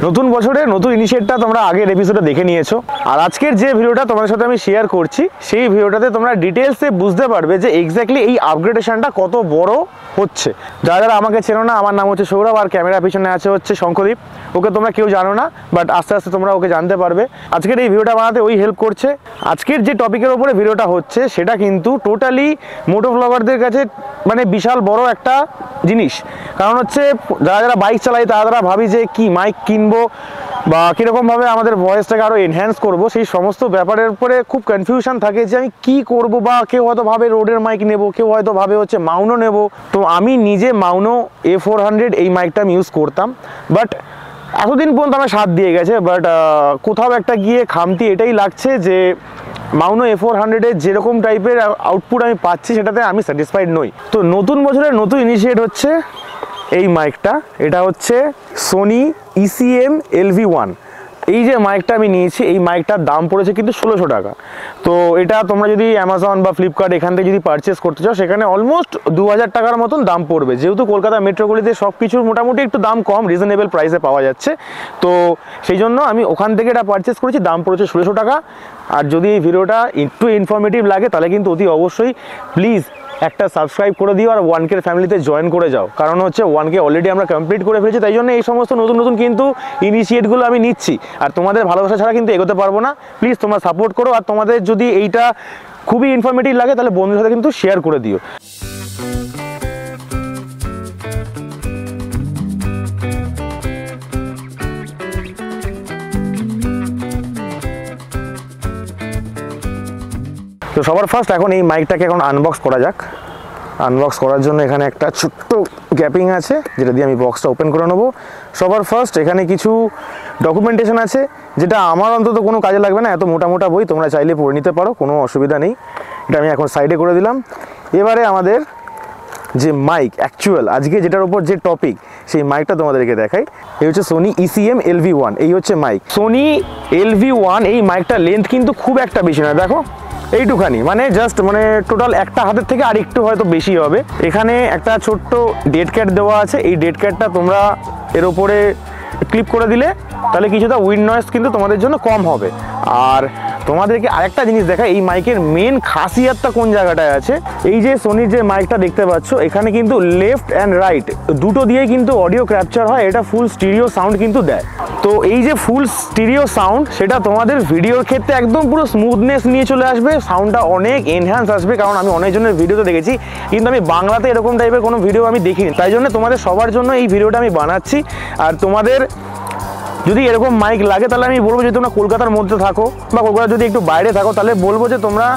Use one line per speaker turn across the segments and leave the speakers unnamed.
নতুন বছরে নতুন ইনিশিয়েটটা তোমরা আগের এপিসোডে দেখে নিয়েছো, আর আজকের যে ভিডিওটা তোমাদের সাথে আমি শেয়ার করছি সেই ভিডিওটাতে তোমরা ডিটেলসে বুঝতে পারবে যে এক্স্যাক্টলি এই আপগ্রেডেশনটা কত বড় হচ্ছে। যারা যারা আমাকে চেনো না, আমার নাম হচ্ছে সৌরভ, আর ক্যামেরার পিছনে আছে হচ্ছে শঙ্কদীপ। ওকে তোমরা কেউ জানো না, বাট আস্তে আস্তে তোমরা ওকে জানতে পারবে। আজকের এই ভিডিওটা বানাতে ওই হেল্প করছে। আজকের যে টপিকের উপরে ভিডিওটা হচ্ছে সেটা কিন্তু টোটালি মোটো ব্লগারদের কাছে মানে বিশাল বড় একটা জিনিস। কারণ হচ্ছে যারা যারা বাইক চালায় তারা ভাবি যে কি মাইক কিনবো বা কীরকমভাবে আমাদের ভয়েসটাকে আরও এনহ্যান্স করবো, সেই সমস্ত ব্যাপারের উপরে খুব কনফিউশন থাকে যে আমি কী করবো। বা কেউ হয়তো ভাবে রোডের মাইক নেবো, কেউ হয়তো ভাবে হচ্ছে মাউনো নেব। তো আমি নিজে মাউনো A400 এই মাইকটা আমি ইউজ করতাম, বাট এতদিন পর্যন্ত আমার সাথ দিয়ে গেছে। বাট কোথাও একটা গিয়ে খামতি এটাই লাগছে যে মাউনো A400-এর যেরকম টাইপের আউটপুট আমি পাচ্ছি সেটাতে আমি স্যাটিসফাইড নই। তো নতুন বছরের নতুন ইনিশিয়েট হচ্ছে এই মাইকটা। এটা হচ্ছে সোনি ECM LV1। এই যে মাইকটা আমি নিয়েছি, এই মাইকটার দাম পড়েছে কিন্তু 1600 টাকা। তো এটা তোমরা যদি অ্যামাজন বা ফ্লিপকার্ট এখান থেকে যদি পারচেস করতে চাও সেখানে অলমোস্ট 2000 টাকার মতন দাম পড়বে। যেহেতু কলকাতা মেট্রোগুলিতে সব কিছুর মোটামুটি একটু দাম কম, রিজনেবল প্রাইসে পাওয়া যাচ্ছে, তো সেই জন্য আমি ওখান থেকে এটা পারচেস করেছি। দাম পড়েছে 1600 টাকা। আর যদি এই ভিডিওটা একটু ইনফরমেটিভ লাগে তাহলে কিন্তু অতি অবশ্যই প্লিজ একটা সাবস্ক্রাইব করে দিও আর 1K ফ্যামিলিতে জয়েন করে যাও। কারণ হচ্ছে 1K অলরেডি আমরা কমপ্লিট করে ফেলেছি, তাই জন্য এই সমস্ত নতুন নতুন কিন্তু ইনিশিয়েটগুলো আমি নিচ্ছি। আর তোমাদের ভালোবাসা ছাড়া কিন্তু এগোতে পারবো না। প্লিজ তোমরা সাপোর্ট করো, আর তোমাদের যদি এইটা খুবই ইনফরমেটিভ লাগে তাহলে বন্ধুদের সাথে কিন্তু শেয়ার করে দিও। তো সবার ফার্স্ট এখন এই মাইকটাকে এখন আনবক্স করা যাক। আনবক্স করার জন্য এখানে একটা ছোট্ট গ্যাপিং আছে যেটা দিয়ে আমি বক্সটা ওপেন করে নেবো। সবার ফার্স্ট এখানে কিছু ডকুমেন্টেশন আছে যেটা আমার অন্তত কোনো কাজে লাগবে না। এত মোটা মোটা বই তোমরা চাইলে পড়ে নিতে পারো, কোনো অসুবিধা নেই। এটা আমি এখন সাইডে করে দিলাম। এবারে আমাদের যে মাইক অ্যাকচুয়াল আজকে যেটার উপর যে টপিক, সেই মাইকটা তোমাদেরকে দেখাই। এই হচ্ছে সোনি ECM LV1। এই হচ্ছে মাইক সোনি LV1। এই মাইকটার লেন্থ কিন্তু খুব একটা বেশি না, দেখো এইটুখানি, মানে জাস্ট মানে টোটাল একটা হাতের থেকে আর একটু হয়তো বেশি হবে। এখানে একটা ছোট্ট ডেড ক্যাট দেওয়া আছে। এই ডেড ক্যাটটা তোমরা এর ওপরে ক্লিপ করে দিলে তাহলে কিছুটা উইন্ড নয়েজ কিন্তু তোমাদের জন্য কম হবে। আর তোমাদেরকে আরেকটা জিনিস দেখা, এই মাইকের মেন খাসিয়াতটা কোন জায়গাটায় আছে। এই যে সোনির যে মাইকটা দেখতে পাচ্ছ, এখানে কিন্তু লেফট অ্যান্ড রাইট দুটো দিয়ে কিন্তু অডিও ক্যাপচার হয়। এটা ফুল স্টিরিও সাউন্ড কিন্তু দেয়। তো এই যে ফুল স্টিরিও সাউন্ড, সেটা তোমাদের ভিডিওর ক্ষেত্রে একদম পুরো স্মুথনেস নিয়ে চলে আসবে। সাউন্ডটা অনেক এনহ্যান্স আসবে। কারণ আমি অনেকজনের ভিডিওতে দেখেছি, কিন্তু আমি বাংলাতে এরকম টাইপের কোনো ভিডিও আমি দেখিনি। তাই জন্য তোমাদের সবার জন্য এই ভিডিওটা আমি বানাচ্ছি। আর তোমাদের যদি এরকম মাইক লাগে তাহলে আমি বলবো যে তোমরা কলকাতার মধ্যে থাকো বা কলকাতা যদি একটু বাইরে থাকো তাহলে বলবো যে তোমরা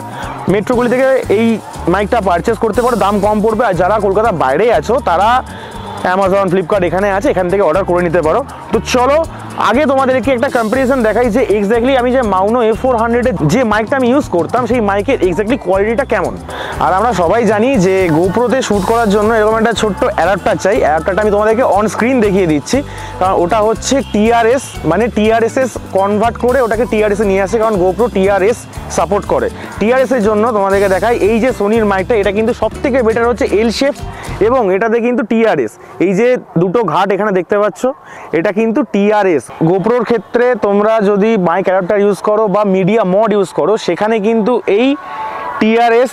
মেট্রোগুলি থেকে এই মাইকটা পারচেস করতে পারো, দাম কম পড়বে। আর যারা কলকাতার বাইরে আছো তারা অ্যামাজন ফ্লিপকার্ট এখানে আছে, এখান থেকে অর্ডার করে নিতে পারো। তো চলো আগে তোমাদেরকে একটা কম্পারিজন দেখাই যে এক্স্যাক্টলি আমি যে মাউনো A400-এর যে মাইকটা আমি ইউজ করতাম সেই মাইকের এক্স্যাক্টলি কোয়ালিটিটা কেমন। আর আমরা সবাই জানি যে গোপ্রোতে শ্যুট করার জন্য এরকম একটা ছোট্ট অ্যাডাপ্টার চাই। অ্যাডাপ্টারটা আমি তোমাদেরকে অন স্ক্রিন দেখিয়ে দিচ্ছি। কারণ ওটা হচ্ছে TRS, মানে TRS কনভার্ট করে ওটাকে TRS-এ নিয়ে আসে। কারণ গোপ্রো TRS সাপোর্ট করে। TRS-এর জন্য তোমাদেরকে দেখাই এই যে সোনির মাইকটা, এটা কিন্তু সব থেকে বেটার হচ্ছে L শেপ, এবং এটাতে কিন্তু TRS, এই যে দুটো ঘাট এখানে দেখতে পাচ্ছ, এটা কিন্তু TRS। গোপ্রোর ক্ষেত্রে তোমরা যদি মাইক অ্যাডাপ্টার ইউজ করো বা মিডিয়া মড ইউজ করো, সেখানে কিন্তু এই TRS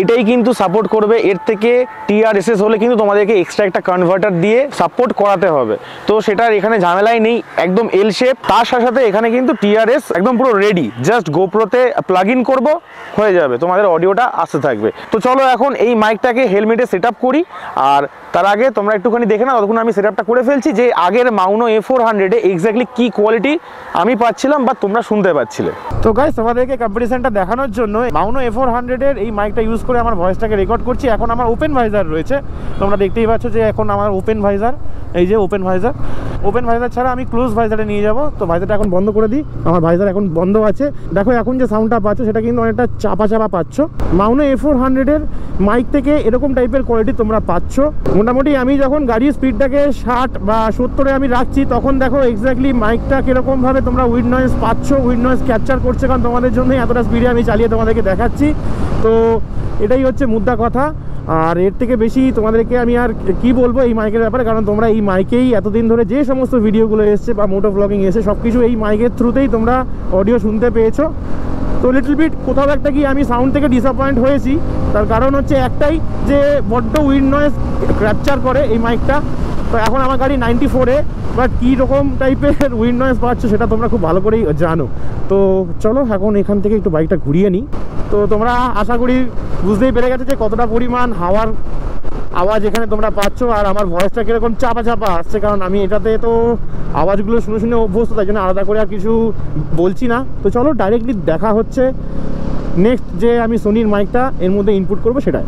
এটাই কিন্তু সাপোর্ট করবে। এর থেকে TRSS হলে কিন্তু তোমাদেরকে এক্সট্রা একটা কনভার্টার দিয়ে সাপোর্ট করাতে হবে। তো সেটার এখানে ঝামেলাই নেই, একদম L শেপ। তার সাথে সাথে এখানে কিন্তু TRS একদম পুরো রেডি, জাস্ট গোপ্রোতে প্লাগ ইন করবো, হয়ে যাবে, তোমাদের অডিওটা আসতে থাকবে। তো চলো এখন এই মাইকটাকে হেলমেটে সেট আপ করি। আর তার আগে তোমরা একটুখানি দেখে নাও, ততক্ষণ আমি সেট আপটা করে ফেলছি যে আগের মাউনো A400-এ এক্স্যাক্টলি কী কোয়ালিটি আমি পাচ্ছিলাম বা তোমরা শুনতে পাচ্ছিলে। তো গাইস তোমাদেরকে কম্পারিজনটা দেখানোর জন্য মাউনো A400-এর এই মাইকটা ইউজ করে আমার ভয়েসটাকে রেকর্ড করছি। এখন আমার ওপেন ভাইজার রয়েছে, তোমরা দেখতেই পাচ্ছ যে এখন আমার ওপেন ভাইজার, এই যে ওপেন ভাইজার ছাড়া আমি ক্লোজ ভাইজারে নিয়ে যাব। তো ভাইজারটা এখন বন্ধ করে দিই। আমার ভাইজার এখন বন্ধ আছে। দেখো এখন যে সাউন্ডটা পাচ্ছ সেটা কিন্তু অনেকটা চাপা পাচ্ছ। মাউনো A400-এর মাইক থেকে এরকম টাইপের কোয়ালিটি তোমরা পাচ্ছ। মোটামুটি আমি যখন গাড়ির স্পিডটাকে 60 বা 70-এ আমি রাখছি, তখন দেখো এক্স্যাক্টলি মাইকটা কীরকমভাবে তোমরা উইন্ড নয়েজ পাচ্ছ, উইন্ড নয়েজ ক্যাপচার করছে। কারণ তোমাদের জন্য এতটা স্পিডে আমি চালিয়ে তোমাদেরকে দেখাচ্ছি। তো এটাই হচ্ছে মুদ্রা কথা। আর এর থেকে বেশি তোমাদেরকে আমি আর কি বলবো এই মাইকের ব্যাপারে, কারণ তোমরা এই মাইকেই এতদিন ধরে যে সমস্ত ভিডিওগুলো এসছে বা মোটো ব্লগিং এসে সব কিছু এই মাইকের থ্রুতেই তোমরা অডিও শুনতে পেয়েছো। তো লিটল বিট কোথাও একটা কি আমি সাউন্ড থেকে ডিসঅ্যাপয়েন্ট হয়েছি, তার কারণ হচ্ছে একটাই যে বড্ড উইন্ড নয়েজ ক্যাপচার করে এই মাইকটা। তো এখন আমার গাড়ি 94-এ, বাট কী রকম টাইপের উইন্ড নয়েজ পাচ্ছ সেটা তোমরা খুব ভালো করেই জানো। তো চলো এখন এখান থেকে একটু বাইকটা ঘুরিয়ে নিই। তো তোমরা আশা করি বুঝতেই পেরে গেছো যে কতটা পরিমাণ হাওয়ার আওয়াজ এখানে তোমরা পাচ্ছ, আর আমার ভয়েসটা কীরকম চাপা চাপা আসছে, কারণ আমি এটাতে তো আওয়াজগুলো শুনে শুনে অভ্যস্ত, তাই জন্য আলাদা করে আর কিছু বলছি না। তো চলো ডাইরেক্টলি দেখা হচ্ছে নেক্সট যে আমি সোনির মাইকটা এর মধ্যে ইনপুট করবো সেটাই।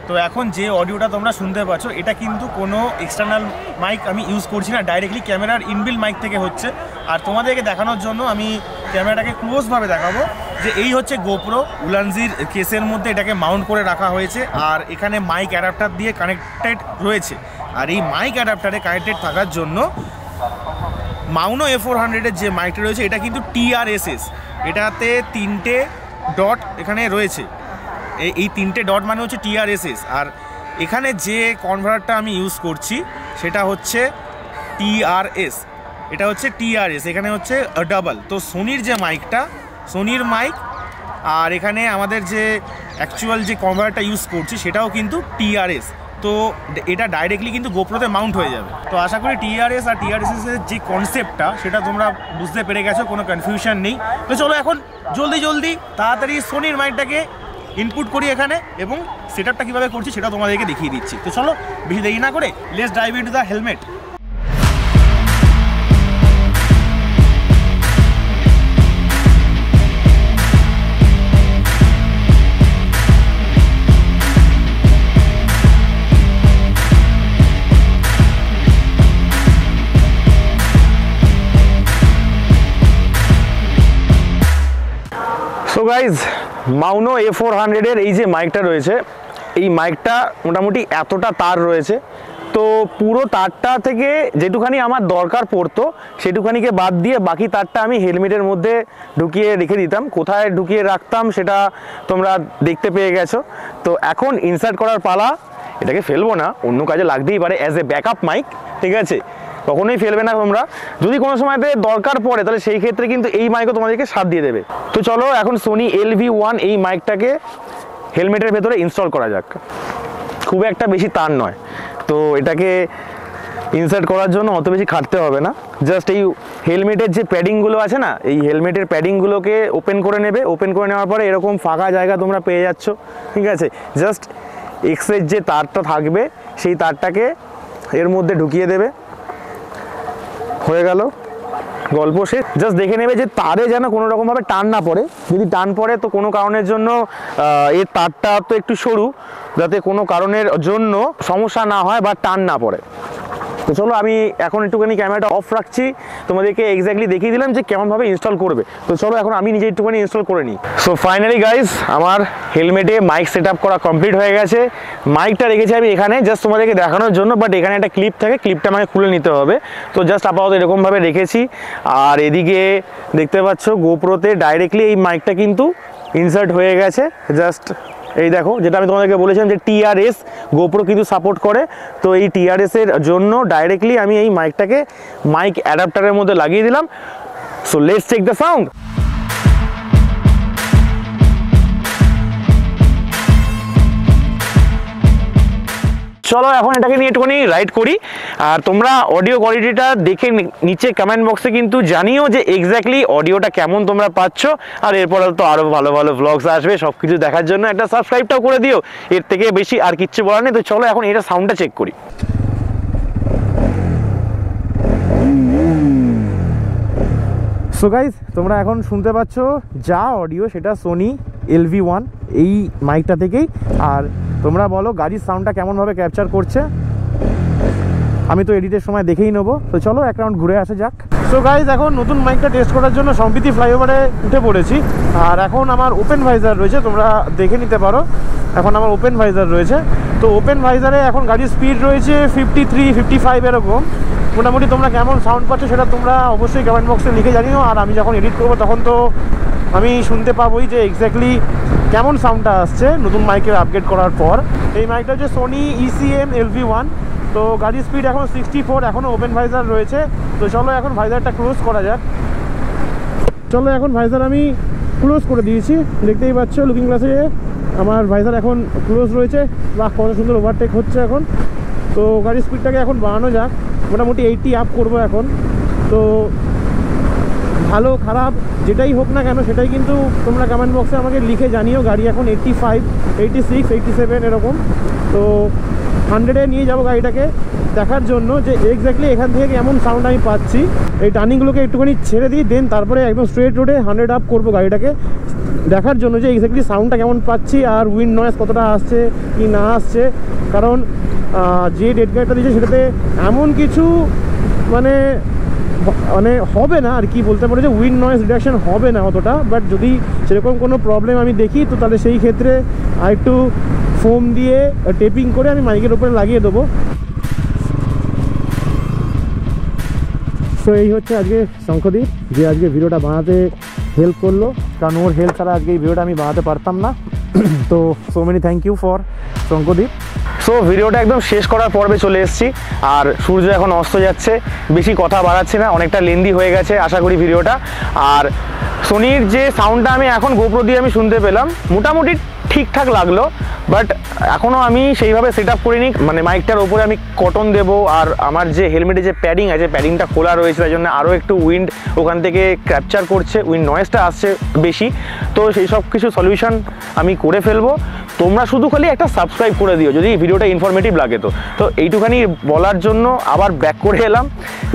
তো এখন যে অডিওটা তোমরা শুনতে পাচ্ছ এটা কিন্তু কোনো এক্সটার্নাল মাইক আমি ইউজ করছি না, ডাইরেক্টলি ক্যামেরার ইনবিল্ট মাইক থেকে হচ্ছে। আর তোমাদেরকে দেখানোর জন্য আমি ক্যামেরাটাকে ক্লোজভাবে দেখাবো যে এই হচ্ছে গোপ্রো উলানজির কেসের মধ্যে এটাকে মাউন্ট করে রাখা হয়েছে, আর এখানে মাইক অ্যাডাপ্টার দিয়ে কানেক্টেড রয়েছে। আর এই মাইক অ্যাডাপ্টারে কানেক্টেড থাকার জন্য মাউনো A400-এর যে মাইকটা রয়েছে এটা কিন্তু TRSS, এটাতে 3টে ডট এখানে রয়েছে। এই 3টে ডট মানে হচ্ছে TRSS। আর এখানে যে কনভার্টারটা আমি ইউজ করছি সেটা হচ্ছে TRS, এটা হচ্ছে TRS, এখানে হচ্ছে ডাবল। তো সোনির যে মাইকটা, সোনির মাইক, আর এখানে আমাদের যে অ্যাকচুয়াল যে কনভার্টারটা ইউজ করছি সেটাও কিন্তু TRS। তো এটা ডাইরেক্টলি কিন্তু গোপ্রোতে মাউন্ট হয়ে যাবে। তো আশা করি TRS আর TRSS-এর যে কনসেপ্টটা সেটা তোমরা বুঝতে পেরে গেছো, কোনো কনফিউশন নেই। তো চলো এখন জলদি তাড়াতাড়ি সোনির মাইকটাকে ইনপুট করি এখানে, এবং সেটআপটা কীভাবে করছি সেটা তোমাদেরকে দেখিয়ে দিচ্ছি। তো চলো বেশি দেরি না করে let's dive into the helmet. So guys, মাউনো A400-এর এই যে মাইকটা রয়েছে, এই মাইকটা মোটামুটি এতটা তার রয়েছে। তো পুরো তারটা থেকে যেটুখানি আমার দরকার পড়তো সেটুখানিকে বাদ দিয়ে বাকি তারটা আমি হেলমেটের মধ্যে ঢুকিয়ে রেখে দিতাম। কোথায় ঢুকিয়ে রাখতাম সেটা তোমরা দেখতে পেয়ে গেছো। তো এখন ইনসার্ট করার পালা। এটাকে ফেলবো না, অন্য কাজে লাগতেই পারে অ্যাজ এ ব্যাকআপ মাইক, ঠিক আছে? কখনোই ফেলবে না তোমরা। যদি কোনো সময়তে দরকার পড়ে তাহলে সেই ক্ষেত্রে কিন্তু এই মাইকও তোমাদেরকে সাথ দিয়ে দেবে। তো চলো এখন সোনি LV1 এই মাইকটাকে হেলমেটের ভেতরে ইনস্টল করা যাক। খুব একটা বেশি তার নয়, তো এটাকে ইনসার্ট করার জন্য অত বেশি খাটতে হবে না। জাস্ট এই হেলমেটের যে প্যাডিংগুলো আছে না, এই হেলমেটের প্যাডিংগুলোকে ওপেন করে নেবে। ওপেন করে নেওয়ার পরে এরকম ফাঁকা জায়গা তোমরা পেয়ে যাচ্ছ, ঠিক আছে? জাস্ট এক্সের যে তারটা থাকবে সেই তারটাকে এর মধ্যে ঢুকিয়ে দেবে। হয়ে গেল, গল্প শেষ। জাস্ট দেখে নেবে যে তারে যেন কোনো রকমভাবে টান না পড়ে। যদি টান পড়ে তো কোনো কারণের জন্য এর তারটা তো একটু সরু, যাতে কোনো কারণের জন্য সমস্যা না হয় বা টান না পড়ে। তো চলো আমি এখন একটুখানি ক্যামেরাটা অফ রাখছি, তোমাদেরকে এক্স্যাক্টলি দেখিয়ে দিলাম যে কেমনভাবে ইনস্টল করবে। তো চলো এখন আমি নিজে একটুখানি ইনস্টল করে নিই। সো ফাইনালি গাইজ, আমার হেলমেটে মাইক সেট আপ করা কমপ্লিট হয়ে গেছে। মাইকটা রেখেছি আমি এখানে জাস্ট তোমাদেরকে দেখানোর জন্য, বাট এখানে একটা ক্লিপ থাকে, ক্লিপটা আমাকে খুলে নিতে হবে। তো জাস্ট আপাতত এরকমভাবে রেখেছি। আর এদিকে দেখতে পাচ্ছ গোপ্রোতে ডাইরেক্টলি এই মাইকটা কিন্তু ইনসার্ট হয়ে গেছে। জাস্ট এই দেখো, যেটা আমি তোমাদেরকে বলেছিলাম যে TRS গোপ্রো কিন্তু সাপোর্ট করে। তো এই TRS-এর জন্য ডাইরেক্টলি আমি এই মাইকটাকে মাইক অ্যাডাপ্টারের মধ্যে লাগিয়ে দিলাম। So let's check the sound. চলো এখন এটাকে নিয়ে একটুখানি রাইড করি। আর তোমরা অডিও কোয়ালিটিটা দেখে নিচে কমেন্ট বক্সে কিন্তু জানিও যে এক্স্যাক্টলি অডিওটা কেমন তোমরা পাচ্ছ। আর এরপর তো আরও ভালো ভালো ভ্লগস আসবে, সব কিছু দেখার জন্য একটা সাবস্ক্রাইবটাও করে দিও। এর থেকে বেশি আর কিচ্ছু বলার নেই। তো চলো এখন এটা সাউন্ডটা চেক করি। সো গাইজ, তোমরা এখন শুনতে পাচ্ছ যা অডিও সেটা সোনি LV1 এই মাইকটা থেকেই। আর তোমরা বলো গাড়ির সাউন্ডটা কেমনভাবে ক্যাপচার করছে, আমি তো এডিটের সময় দেখেই নেবো। তো চলো এক রাউন্ড ঘুরে আসা যাক। সো গাইজ, এখন নতুন মাইকটা টেস্ট করার জন্য সম্প্রীতি ফ্লাইওভারে উঠে পড়েছি। আর এখন আমার ওপেন ভাইজার রয়েছে, তোমরা দেখে নিতে পারো। এখন আমার ওপেন ভাইজার রয়েছে। তো ওপেন ভাইজারে এখন গাড়ির স্পিড রয়েছে 53, 55 এরকম। মোটামুটি তোমরা কেমন সাউন্ড পাচ্ছ সেটা তোমরা অবশ্যই কমেন্ট বক্সে লিখে জানিও। আর আমি যখন এডিট করবো তখন তো আমি শুনতে পাবোই যে এক্স্যাক্টলি
কেমন সাউন্ডটা আসছে নতুন মাইকের আপগ্রেড করার পর। এই মাইকটা হচ্ছে সোনি ECM LV1। তো গাড়ির স্পিড এখন 64, এখনও ওপেন ভাইজার রয়েছে। তো চলো এখন ভাইজারটা ক্লোজ করা যাক। চলো এখন ভাইজার আমি ক্লোজ করে দিয়েছি, দেখতেই পাচ্ছ লুকিং গ্লাসে আমার ভাইজার এখন ক্লোজ রয়েছে। বাহ, কত সুন্দর ওভারটেক হচ্ছে এখন। তো গাড়ির স্পিডটাকে এখন বাড়ানো যাক, মোটামুটি 80 আপ করবো এখন। তো ভালো খারাপ যেটাই হোক না কেন সেটাই কিন্তু তোমরা কমেন্ট বক্সে আমাকে লিখে জানিও। গাড়ি এখন 85, 86, 87 এরকম। তো 100-এ নিয়ে যাবো গাড়িটাকে দেখার জন্য যে এক্স্যাক্টলি এখান থেকে কেমন সাউন্ড আমি পাচ্ছি। এই টার্নিংগুলোকে একটুখানি ছেড়ে দিই, দেন তারপরে একদম স্ট্রেট রোডে 100 আপ করবো গাড়িটাকে দেখার জন্য যে এক্স্যাক্টলি সাউন্ডটা কেমন পাচ্ছি আর উইন্ড নয়েজ কতটা আসছে কি না আসছে। কারণ যে ডেড গাড়িটা দিয়েছে সেটাতে এমন কিছু মানে হবে না আর কি, বলতে পারো যে উইন্ড নয়েজ রিডাকশন হবে না অতটা। বাট যদি সেরকম কোনো প্রবলেম আমি দেখি তো তাহলে সেই ক্ষেত্রে আরেকটু ফোম দিয়ে টেপিং করে আমি মাইকের উপরে লাগিয়ে দেবো। তো এই হচ্ছে আজকে শঙ্খদীপ, যে আজকে ভিডিওটা বানাতে হেল্প করলো, কারণ ওর হেল্প ছাড়া আজকে এই ভিডিওটা আমি বানাতে পারতাম না। তো so many thank you for Shankhadip.
So ভিডিওটা একদম শেষ করার পর্বে চলে এসেছি, আর সূর্য এখন অস্ত যাচ্ছে। বেশি কথা বাড়াচ্ছি না, অনেকটা লেন্দি হয়ে গেছে আশা করি ভিডিওটা। আর সোনির যে সাউন্ডটা আমি এখন গোপ্রো দিয়ে আমি শুনতে পেলাম মোটামুটি ঠিকঠাক লাগলো, বাট এখনও আমি সেইভাবে সেট আপ করিনি। মানে মাইকটার ওপরে আমি কটন দেবো, আর আমার যে হেলমেটে যে প্যাডিং আছে প্যাডিংটা খোলা রয়েছে, তাই জন্য আরও একটু উইন্ড ওখান থেকে ক্যাপচার করছে, উইন্ড নয়েজটা আসছে বেশি। তো সেই সব কিছু সলিউশন আমি করে ফেলবো। তোমরা শুধু খালি একটা সাবস্ক্রাইব করে দিও যদি ভিডিওটা ইনফরমেটিভ লাগে। তো এইটুখানি বলার জন্য আবার ব্যাক করে এলাম।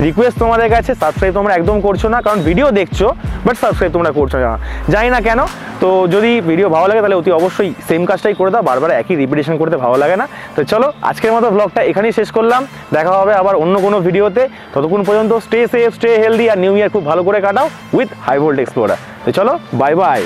রিকোয়েস্ট তোমাদের কাছে, সাবস্ক্রাইব তোমরা একদম করছো না, কারণ ভিডিও দেখছো বাট সাবস্ক্রাইব তোমরা করছো না, জানি না কেন। তো যদি ভিডিও ভালো লাগে তাহলে অতি অবশ্যই সেম কাজটাই করে দাও, বারবার একই রিপিটেশন করতে ভালো লাগে না। তো চলো আজকের মতো ব্লগটা এখানেই শেষ করলাম, দেখা হবে আবার অন্য কোনো ভিডিওতে। ততক্ষণ পর্যন্ত স্টে সেফ, স্টে হেলদি, আর নিউ ইয়ার খুব ভালো করে কাটাও উইথ হাই ভোল্ট এক্সপ্লোরার। তো চলো বাই বাই।